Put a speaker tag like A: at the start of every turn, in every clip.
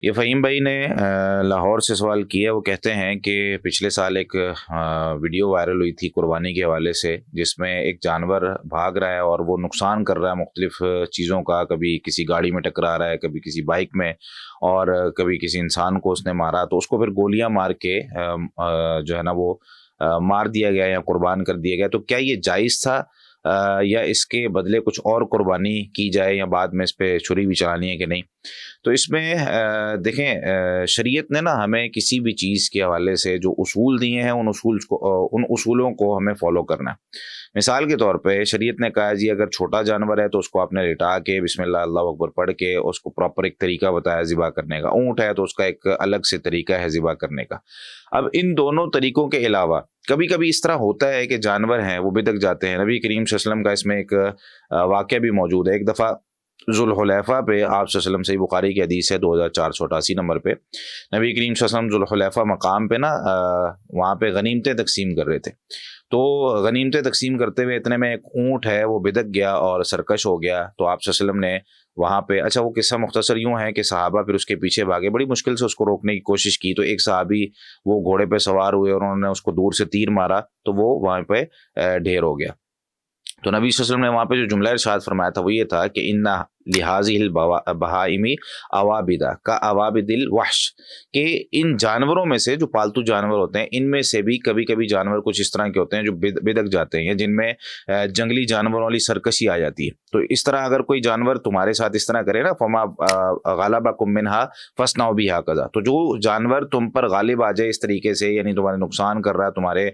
A: یہ فہیم بھائی نے لاہور سے سوال کیا. وہ کہتے ہیں کہ پچھلے سال ایک ویڈیو وائرل ہوئی تھی قربانی کے حوالے سے، جس میں ایک جانور بھاگ رہا ہے اور وہ نقصان کر رہا ہے مختلف چیزوں کا. کبھی کسی گاڑی میں ٹکرا رہا ہے، کبھی کسی بائک میں، اور کبھی کسی انسان کو اس نے مارا، تو اس کو پھر گولیاں مار کے جو ہے نا وہ مار دیا گیا یا قربان کر دیا گیا. تو کیا یہ جائز تھا یا اس کے بدلے کچھ اور قربانی کی جائے، یا بعد میں اس پہ چھری بھی چلانی ہے کہ نہیں؟ تو اس میں دیکھیں، شریعت نے نا ہمیں کسی بھی چیز کے حوالے سے جو اصول دیے ہیں ان اصولوں کو ہمیں فالو کرنا ہے. مثال کے طور پہ شریعت نے کہا جی اگر چھوٹا جانور ہے تو اس کو آپ نے لٹا کے بسم اللہ اللہ اکبر پڑھ کے اس کو پراپر ایک طریقہ بتایا ذبح کرنے کا. اونٹ ہے تو اس کا ایک الگ سے طریقہ ہے ذبح کرنے کا. اب ان دونوں طریقوں کے علاوہ کبھی کبھی اس طرح ہوتا ہے کہ جانور ہیں وہ بدک جاتے ہیں. نبی کریم صلی اللہ علیہ وسلم کا اس میں ایک واقعہ بھی موجود ہے. ایک دفعہ ذوالحلیفہ پہ آپ صلی اللہ علیہ وسلم، صحیح بخاری کی حدیث ہے 2488 نمبر پہ، نبی کریم صلی اللہ علیہ وسلم ذوالحلیفہ مقام پہ نا وہاں پہ غنیمتیں تقسیم کر رہے تھے. تو غنیمتیں تقسیم کرتے ہوئے اتنے میں ایک اونٹ ہے وہ بدک گیا اور سرکش ہو گیا. تو آپ صلی اللہ علیہ وسلم نے وہاں پہ، اچھا وہ قصہ مختصر یوں ہے کہ صحابہ پھر اس کے پیچھے بھاگے، بڑی مشکل سے اس کو روکنے کی کوشش کی. تو ایک صحابی وہ گھوڑے پہ سوار ہوئے اور انہوں نے اس کو دور سے تیر مارا تو وہ وہاں پہ ڈھیر ہو گیا. تو نبی صلی اللہ علیہ وسلم نے وہاں پہ جو جملہ ارشاد فرمایا تھا وہ یہ تھا کہ ان لہٰذی البہائم عوابدہ کا عوابد الوحش، کہ ان جانوروں میں سے، جو پالتو جانور ہوتے ہیں، ان میں سے بھی کبھی کبھی جانور کچھ اس طرح کے ہوتے ہیں جو بدک جاتے ہیں، جن میں جنگلی جانوروں والی سرکشی آ جاتی ہے. تو اس طرح اگر کوئی جانور تمہارے ساتھ اس طرح کرے نا، فما غلبکم منہا فاصنعوا بہا کذا، تو جو جانور تم پر غالب آ جائے اس طریقے سے، یعنی تمہارے نقصان کر رہا ہے، تمہارے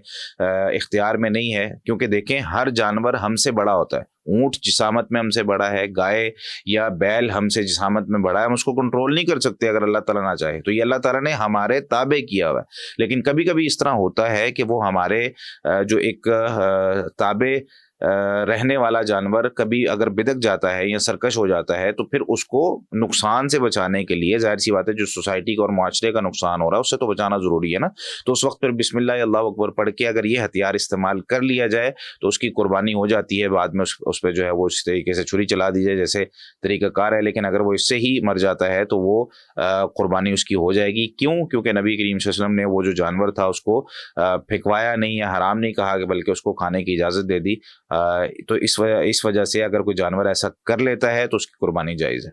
A: اختیار میں نہیں ہے. کیونکہ دیکھیں ہر جانور ہم سے بڑا ہوتا ہے. اونٹ جسامت میں ہم سے بڑا ہے، گائے یا بیل ہم سے جسامت میں بڑا ہے، ہم اس کو کنٹرول نہیں کر سکتے اگر اللہ تعالیٰ نہ چاہے. تو یہ اللہ تعالیٰ نے ہمارے تابع کیا ہوا ہے. لیکن کبھی کبھی اس طرح ہوتا ہے کہ وہ ہمارے جو ایک تابع رہنے والا جانور کبھی اگر بدک جاتا ہے یا سرکش ہو جاتا ہے، تو پھر اس کو نقصان سے بچانے کے لیے، ظاہر سی بات ہے جو سوسائٹی کا اور معاشرے کا نقصان ہو رہا ہے اس سے تو بچانا ضروری ہے نا. تو اس وقت پھر بسم اللہ اللہ اکبر پڑھ کے اگر یہ ہتھیار استعمال کر لیا جائے تو اس کی قربانی ہو جاتی ہے. بعد میں اس پہ جو ہے وہ اس طریقے سے چھری چلا دی جائے جیسے طریقہ کار ہے. لیکن اگر وہ اس سے ہی مر جاتا ہے تو وہ قربانی اس کی ہو جائے گی. کیوں؟ کیونکہ نبی کریم صلی اللہ علیہ وسلم نے وہ جو جانور تھا اس کو پھینکوایا نہیں یا حرام نہیں کہا، بلکہ اس کو کھانے کی اجازت دے دی. تو اس وجہ سے اگر کوئی جانور ایسا کر لیتا ہے تو اس کی قربانی جائز ہے.